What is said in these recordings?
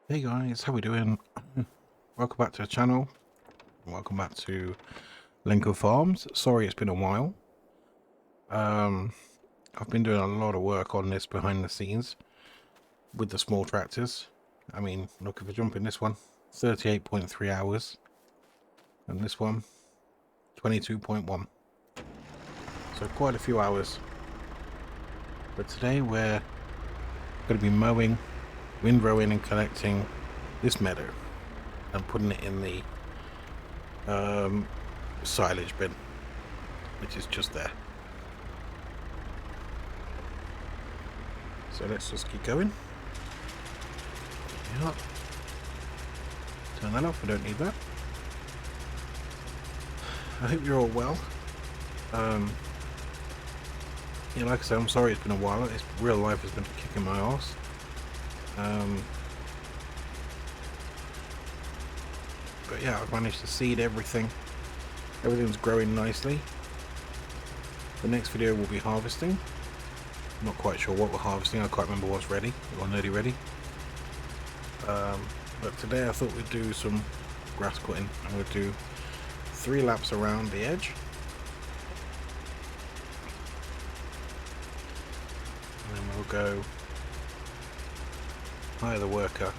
Hey guys, how we doing? Welcome back to the channel. Welcome back to Lincoln Farms. Sorry it's been a while. I've been doing a lot of work on this behind the scenes with the small tractors. I mean, look, if I jump in this one, 38.3 hours, and this one, 22.1. So quite a few hours. But today we're going to be mowing, windrowing and collecting this meadow and putting it in the silage bin, which is just there. So let's just keep going. Yeah. Turn that off, we don't need that. I hope you're all well. Yeah, like I said, I'm sorry it's been a while. It's real life has been kicking my ass. But yeah, I've managed to seed everything. Everything's growing nicely. The next video will be harvesting. I'm not quite sure what we're harvesting. I can't remember what's ready or nearly ready. But today I thought we'd do some grass cutting. I'm going to do 3 laps around the edge. And then we'll go hire the worker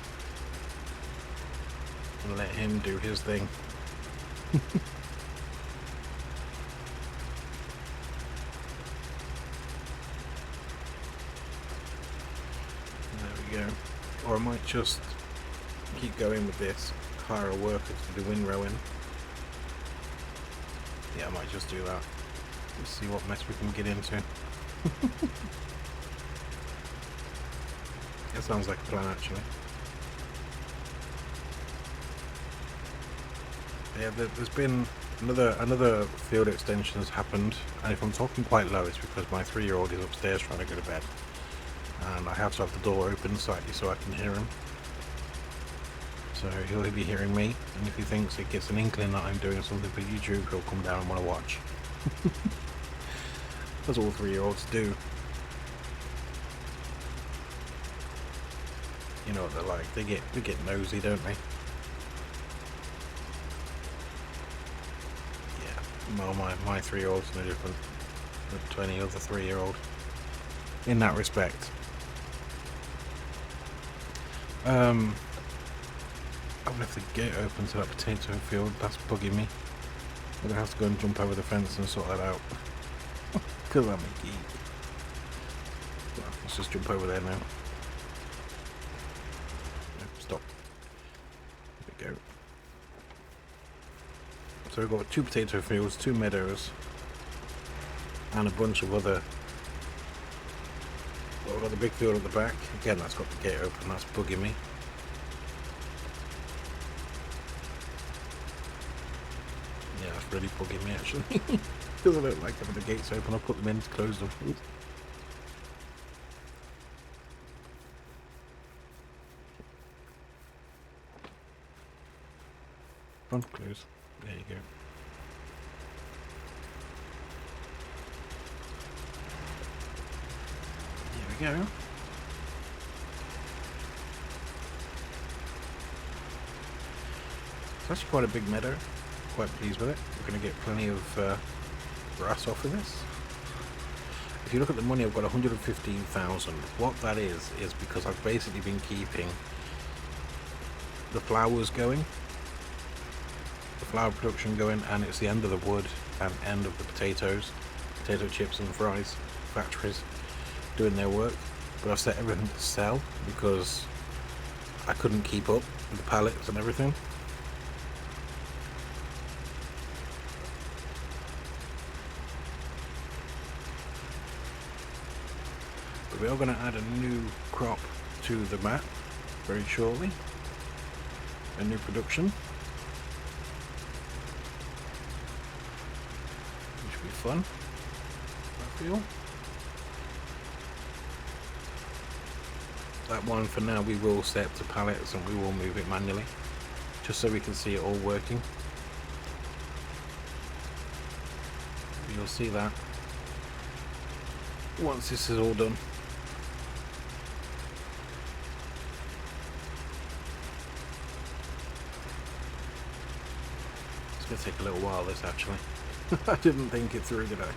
and let him do his thing. There we go. Or I might just keep going with this, hire a worker to do windrowing. Yeah, I might just do that. Let's see what mess we can get into. That sounds like a plan, actually. Yeah, there's been another field extension has happened, and if I'm talking quite low, it's because my 3-year-old is upstairs trying to go to bed, and I have to have the door open slightly so I can hear him. So he'll be hearing me, and if he thinks it gets an inkling that I'm doing something for YouTube, he'll come down and want to watch. That's all 3-year-olds do. You know what they're like. They get nosy, don't they? Yeah. Well, my 3-year-old's no different to any other 3-year-old in that respect. I've left the gate open to that potato field. That's bugging me. I'm gonna have to go and jump over the fence and sort that out. Because I'm a geek. Well, let's just jump over there now. No, stop. There we go. So we've got 2 potato fields, 2 meadows, and a bunch of other. Well, we've got the big field at the back. Again, that's got the gate open. That's bugging me. Yeah, that's really bugging me actually. Because I don't like having the gates open. I'll put them in to close them. Front close. There you go. There we go. It's actually quite a big meadow. Quite pleased with it. We're going to get plenty of grass off of this. If you look at the money, I've got 115,000. What that is because I've basically been keeping the flowers going, the flower production going, and it's the end of the wood and end of the potatoes, potato chips and fries factories doing their work. But I've set everything to sell because I couldn't keep up with the pallets and everything. But we are going to add a new crop to the map very shortly. A new production. Which will be fun, I feel. That one for now we will set to pallets and we will move it manually. Just so we can see it all working. You'll see that once this is all done. It's going to take a little while, this, actually. I didn't think it through, did I?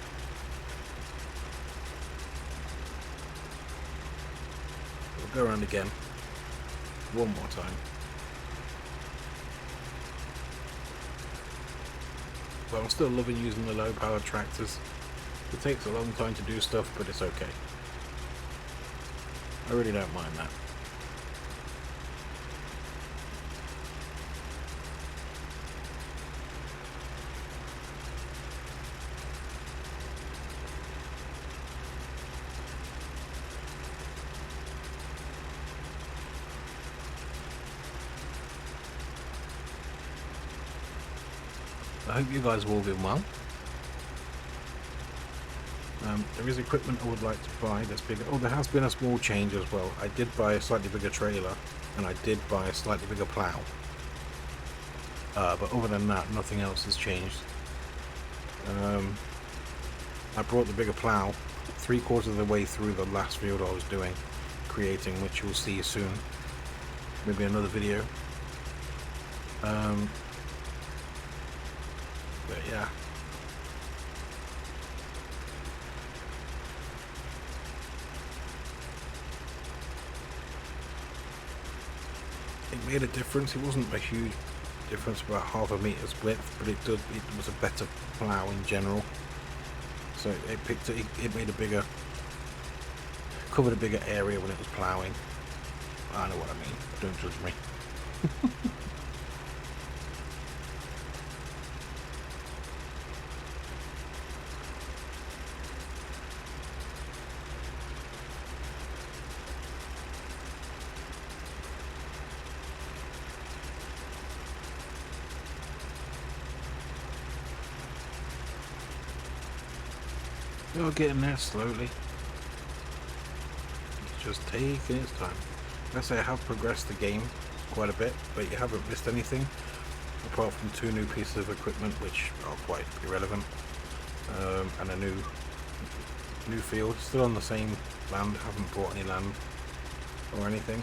We'll go around again. One more time. But I'm still loving using the low-powered tractors. It takes a long time to do stuff, but it's okay. I really don't mind that. I hope you guys have all been well. There is equipment I would like to buy that's bigger. Oh, there has been a small change as well. I did buy a slightly bigger trailer, and I did buy a slightly bigger plough. But other than that, nothing else has changed. I brought the bigger plough 3/4 of the way through the last field I was doing, creating, which you'll see soon. Maybe another video. But yeah. It made a difference. It wasn't a huge difference, about half a meter's width, but it was a better plough in general. So it made a bigger, covered a bigger area when it was ploughing. I know what I mean. Don't judge me. You're getting there slowly. It's just taking its time. Like I say, I have progressed the game quite a bit, but you haven't missed anything apart from 2 new pieces of equipment which are quite irrelevant, and a new field. Still on the same land. Haven't bought any land or anything.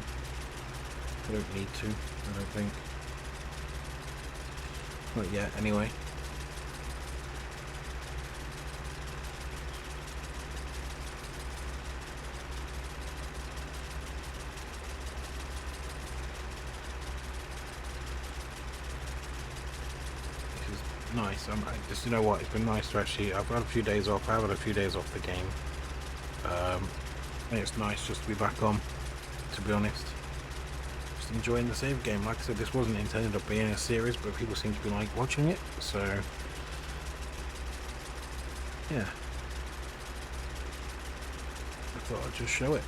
I don't need to, I don't think. Not yet, anyway. Nice. Just, you know what, it's been nice to actually, I've had a few days off. I've had a few days off the game, and it's nice just to be back on, to be honest. Just enjoying the save game. Like I said, this wasn't intended of being a series, but people seem to be like watching it, so yeah, I thought I'd just show it.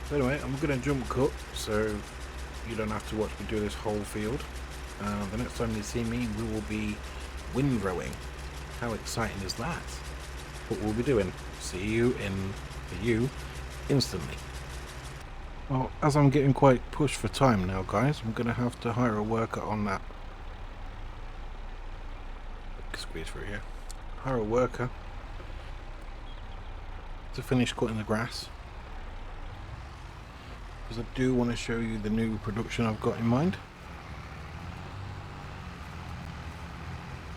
So anyway, I'm going to jump cut so you don't have to watch me do this whole field. The next time you see me, we will be windrowing. How exciting is that? What we'll be doing. See you instantly. Well, as I'm getting quite pushed for time now, guys, I'm going to have to hire a worker on that. Squeeze through here. Hire a worker to finish cutting the grass, because I do want to show you the new production I've got in mind.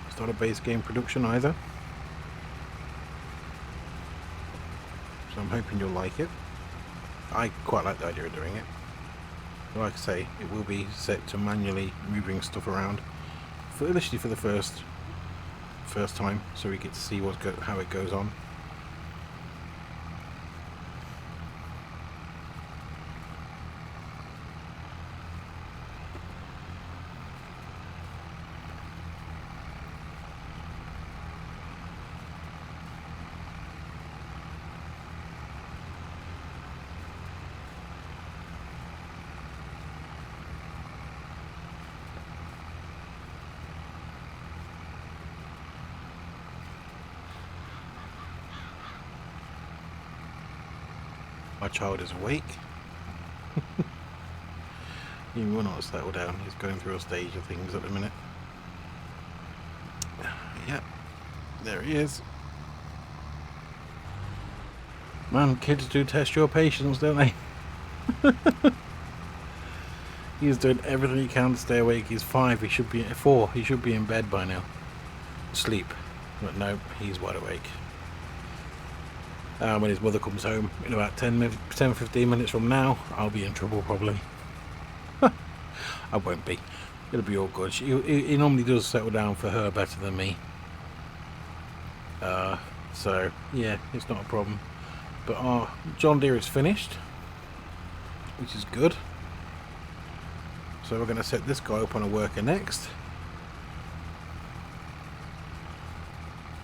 It's not a base game production either, so I'm hoping you'll like it. I quite like the idea of doing it. Like I say, it will be set to manually moving stuff around, initially for the first time, so we get to see how it goes on. My child is awake. He will not settle down. He's going through a stage of things at the minute. Yep, there he is. Man, kids do test your patience, don't they? He's doing everything he can to stay awake. He's 5. He should be 4. He should be in bed by now, sleep. But no, he's wide awake. When his mother comes home in about 10-15 minutes from now, I'll be in trouble probably. I won't be. It'll be all good. He normally does settle down for her better than me. So yeah, it's not a problem. But our John Deere is finished, which is good. So we're going to set this guy up on a worker next.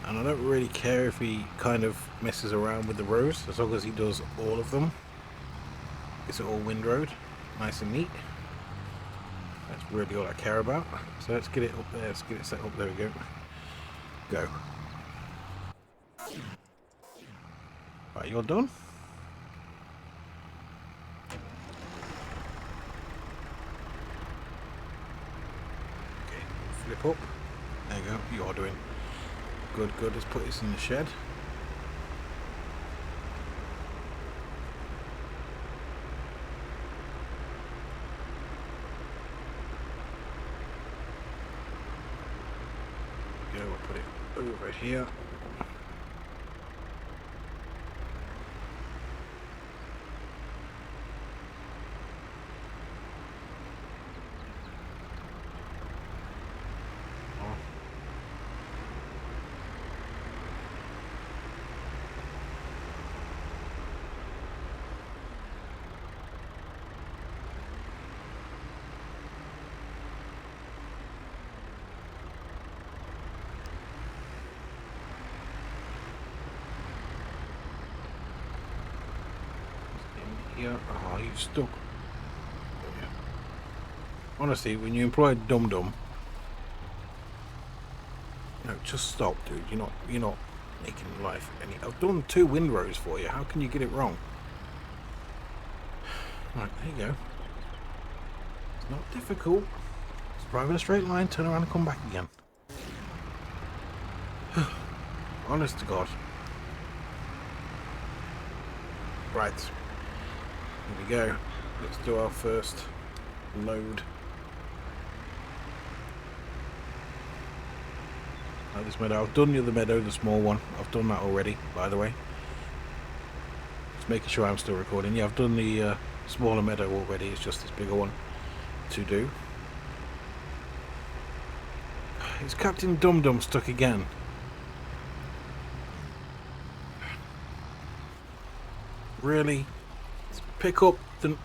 And I don't really care if he kind of messes around with the rows, as long as he does all of them. It's all windrowed, nice and neat. That's really all I care about. So let's get it up there, let's get it set up, there we go. Go. Right, you're done? Okay, flip up. There you go, you are doing. Good, good, let's put this in the shed. There we go, we'll put it over here. Here. Oh, you've stuck. Yeah. Honestly, when you employ Dum Dum, no, just stop, dude. You're not making life any. I've done 2 windrows for you. How can you get it wrong? Right, there you go. It's not difficult. Just drive in a straight line, turn around, and come back again. Honest to God. Right. Here we go. Let's do our first load. Now this meadow, I've done the other meadow, the small one. I've done that already, by the way. Just making sure I'm still recording. Yeah, I've done the smaller meadow already. It's just this bigger one to do. Is Captain Dum Dum stuck again? Really? Pick up the...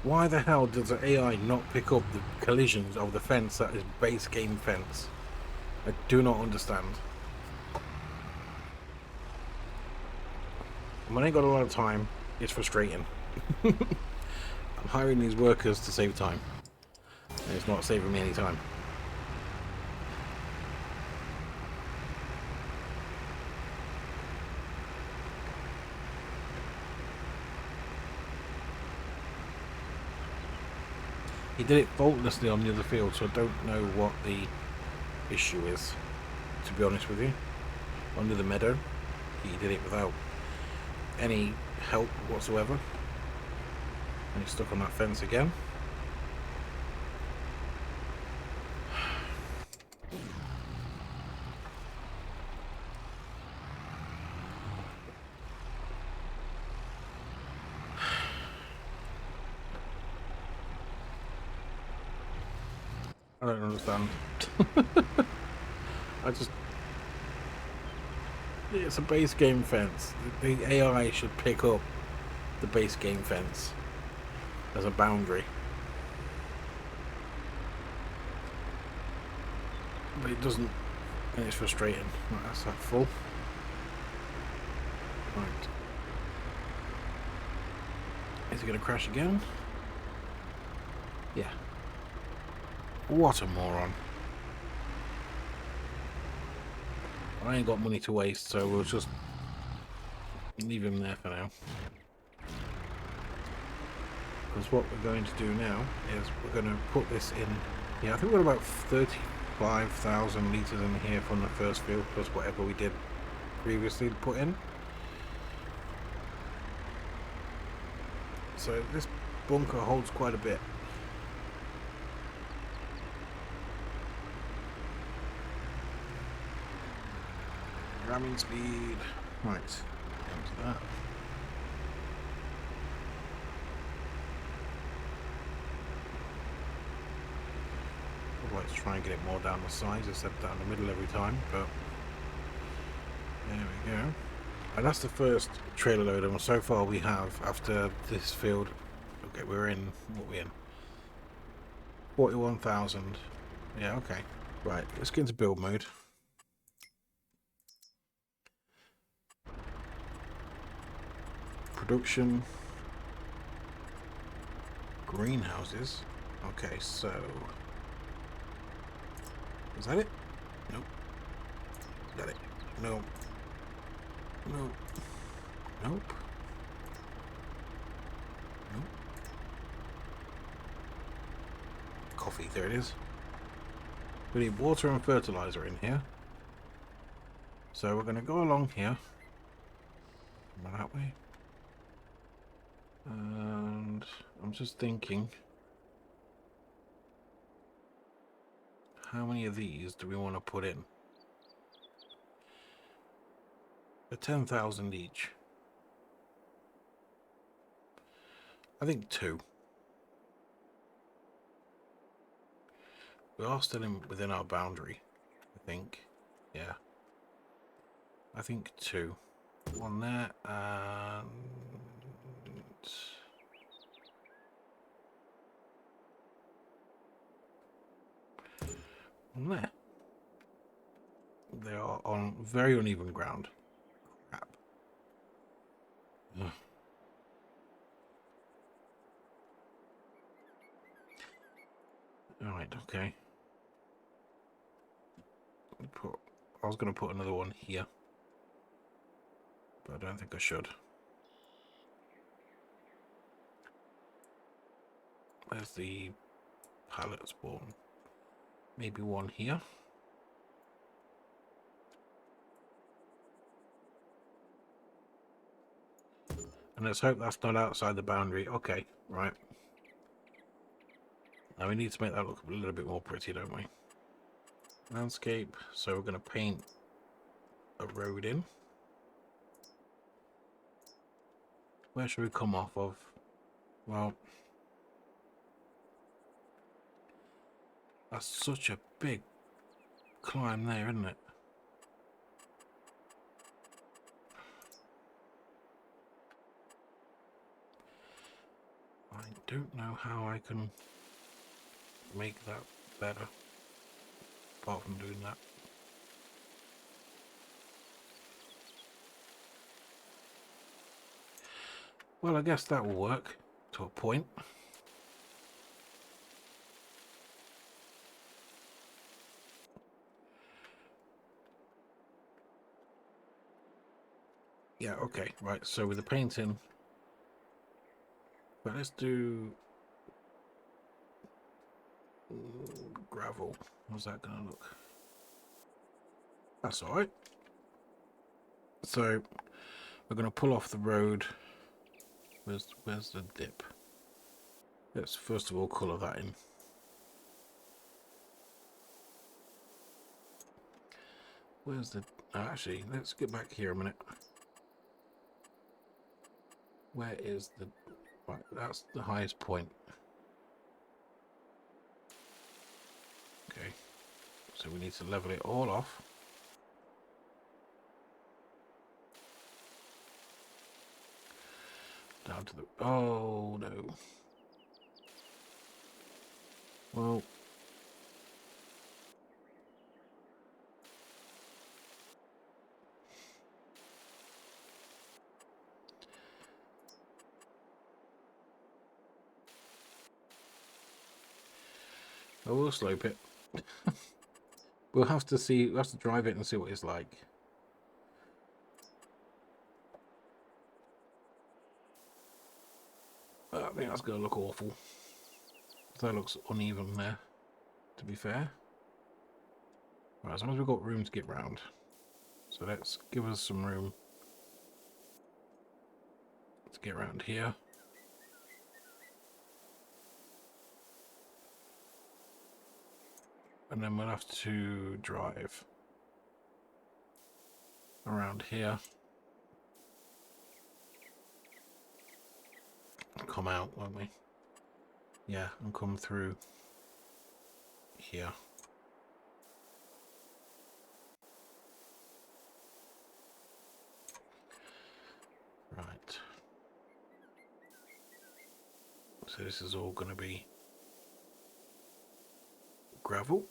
Why the hell does the AI not pick up the collisions of the fence that is base game fence? I do not understand. When I ain't got a lot of time, it's frustrating. I'm hiring these workers to save time, and it's not saving me any time. He did it faultlessly on the other field, so I don't know what the issue is, to be honest with you. Under the meadow, he did it without any help whatsoever. And he's stuck on that fence again. I don't understand. It's a base game fence. The AI should pick up the base game fence as a boundary. But it doesn't, and it's frustrating. Right, that's that full. Right. Is it going to crash again? Yeah. What a moron. I ain't got money to waste, so we'll just Leave him there for now. Because what we're going to do now is we're going to put this in. Yeah, I think we've got about 35,000 litres in here from the first field, plus whatever we did previously to put in. So this bunker holds quite a bit. Ramming speed. Right, into that. Let's try and get it more down the sides instead of down the middle every time, but there we go. And that's the first trailer load, and so far we have, after this field, okay, we're in, what are we in? 41,000. Yeah, okay. Right, let's get into build mode. Production. Greenhouses. Okay, so... is that it? Nope. Is that it? No. Nope. Nope. Nope. Coffee, there it is. We need water and fertilizer in here. So we're going to go along here. That way. And I'm just thinking, how many of these do we want to put in? They're 10,000 each. I think 2. We are still within our boundary, I think. Yeah. I think 2. 1 there, and... one there. They are on very uneven ground. Crap. Ugh. Alright, okay. I was going to put another one here, but I don't think I should. There's the pallet spawn. Maybe one here. And let's hope that's not outside the boundary. Okay, right. Now we need to make that look a little bit more pretty, don't we? Landscape. So we're going to paint a road in. Where should we come off of? Well, that's such a big climb there, isn't it? I don't know how I can make that better, apart from doing that. Well, I guess that will work to a point. Yeah, okay, right, so with the painting, but let's do gravel. How's that gonna look? That's alright. So we're gonna pull off the road. Where's the dip? Let's first of all colour that in. Where's the... actually, let's get back here a minute. Where is the... right, that's the highest point. Okay. So we need to level it all off. Down to the... oh, no. Well... I will slope it. We'll have to see, we'll have to drive it and see what it's like. I think that's going to look awful. That looks uneven there, to be fair. Right, as long as we've got room to get round. So let's give us some room to get around here. And then we'll have to drive around here. Come out, won't we? Yeah, and come through here. Right. So this is all going to be gravel.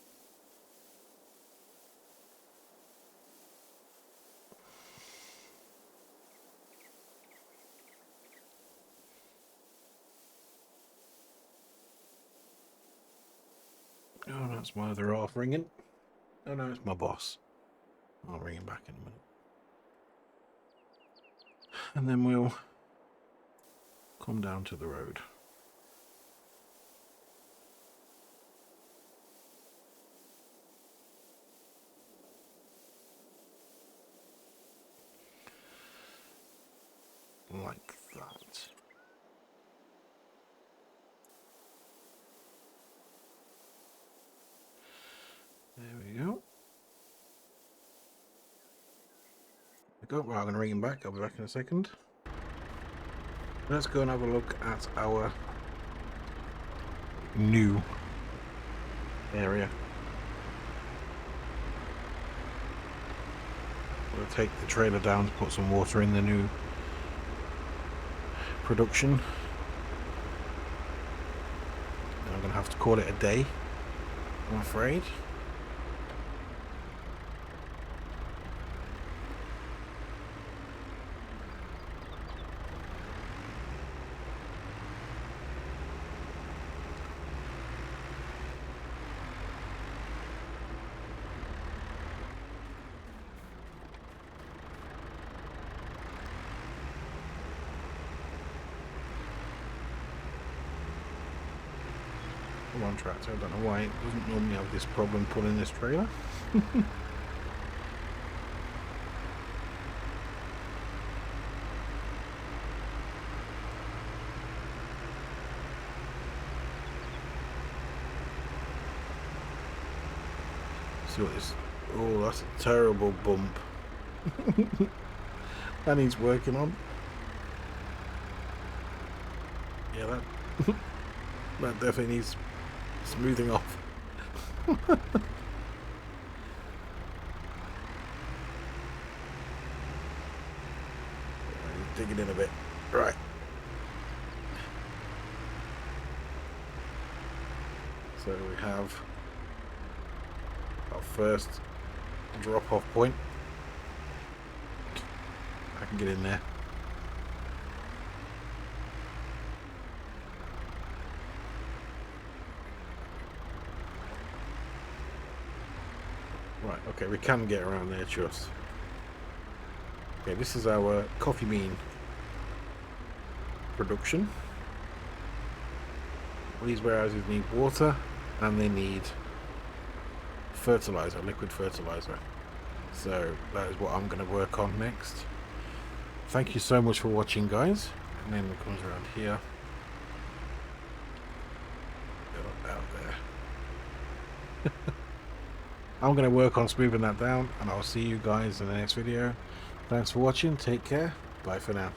Oh, that's my other half ringing. Oh no, it's my boss. I'll ring him back in a minute. And then we'll come down to the road. Like that. There we go. Right, I'm going to ring him back. I'll be back in a second. Let's go and have a look at our new area. We'll take the trailer down to put some water in the new production. And I'm going to have to call it a day, I'm afraid. Come on, tractor, I don't know why it doesn't normally have this problem pulling this trailer. See what this... Oh, that's a terrible bump. That needs working on. Yeah, that... that definitely needs smoothing off. Dig it in a bit. Right. So we have our first drop off point. I can get in there. Right, okay, we can get around there just. Okay, this is our coffee bean production. These warehouses need water and they need fertilizer, liquid fertilizer. So that is what I'm going to work on next. Thank you so much for watching, guys. And then it comes around here. Out there. I'm going to work on smoothing that down, and I'll see you guys in the next video. Thanks for watching. Take care. Bye for now.